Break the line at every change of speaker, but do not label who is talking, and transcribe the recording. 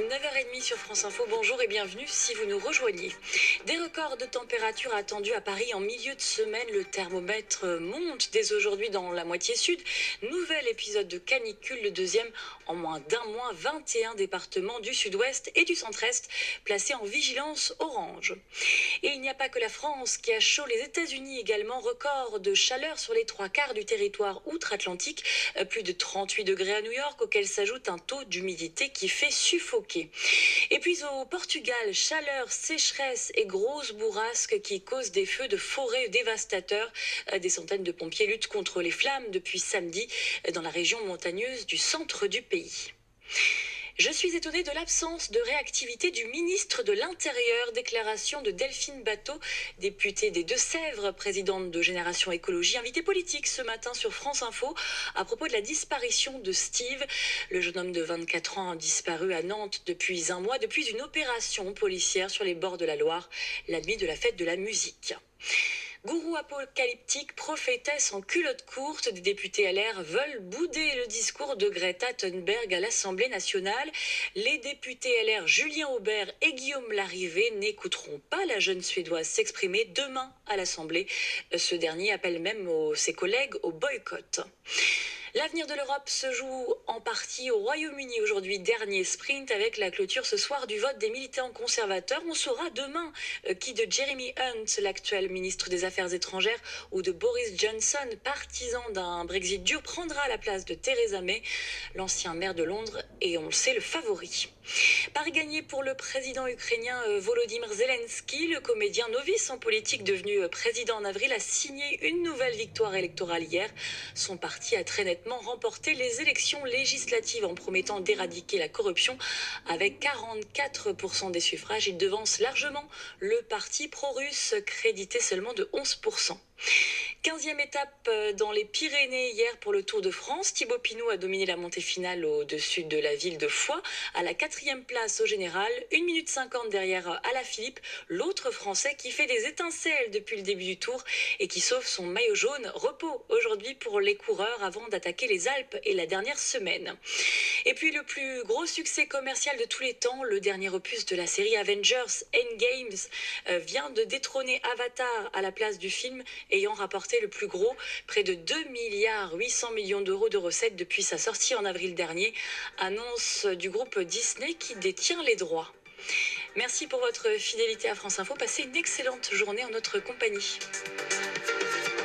9h30 sur France Info, bonjour et bienvenue si vous nous rejoignez. Des records de température attendus à Paris en milieu de semaine, le thermomètre monte dès aujourd'hui dans la moitié sud. Nouvel épisode de canicule, le deuxième en moins d'un mois, 21 départements du sud-ouest et du centre-est placés en vigilance orange. Et il n'y a pas que la France qui a chaud, les États-Unis également, record de chaleur sur les 3/4 du territoire outre-Atlantique, plus de 38 degrés à New York, auquel s'ajoute un taux d'humidité qui fait suffoquer. Et puis au Portugal, chaleur, sécheresse et grosses bourrasques qui causent des feux de forêt dévastateurs. Des centaines de pompiers luttent contre les flammes depuis samedi dans la région montagneuse du centre du pays. Je suis étonnée de l'absence de réactivité du ministre de l'Intérieur. Déclaration de Delphine Batho, députée des Deux-Sèvres, présidente de Génération Écologie, invitée politique ce matin sur France Info à propos de la disparition de Steve. Le jeune homme de 24 ans a disparu à Nantes depuis un mois, depuis une opération policière sur les bords de la Loire, la nuit de la fête de la musique. Gourou apocalyptique, prophétesse en culotte courte, des députés LR veulent bouder le discours de Greta Thunberg à l'Assemblée nationale. Les députés LR Julien Aubert et Guillaume Larrivé n'écouteront pas la jeune Suédoise s'exprimer demain à l'Assemblée. Ce dernier appelle même ses collègues au boycott. L'avenir de l'Europe se joue en partie au Royaume-Uni aujourd'hui, dernier sprint avec la clôture ce soir du vote des militants conservateurs. On saura demain qui de Jeremy Hunt, l'actuel ministre des Affaires étrangères, ou de Boris Johnson, partisan d'un Brexit dur, prendra la place de Theresa May, l'ancien maire de Londres et on le sait, le favori. Pari gagné pour le président ukrainien Volodymyr Zelensky. Le comédien novice en politique devenu président en avril a signé une nouvelle victoire électorale hier. Son parti a très nettement remporté les élections législatives en promettant d'éradiquer la corruption. Avec 44% des suffrages, il devance largement le parti pro-russe, crédité seulement de 11%. 15e étape dans les Pyrénées hier pour le Tour de France. Thibaut Pinot a dominé la montée finale au-dessus de la ville de Foix. À la 4e place au général, 1 minute 50 derrière Alaphilippe, l'autre Français qui fait des étincelles depuis le début du Tour et qui sauve son maillot jaune. Repos aujourd'hui pour les coureurs avant d'attaquer les Alpes et la dernière semaine. Et puis le plus gros succès commercial de tous les temps, le dernier opus de la série Avengers Endgame vient de détrôner Avatar à la place du film ayant rapporté le plus gros, près de 2,8 milliards d'euros de recettes depuis sa sortie en avril dernier, annonce du groupe Disney qui détient les droits. Merci pour votre fidélité à France Info, passez une excellente journée en notre compagnie.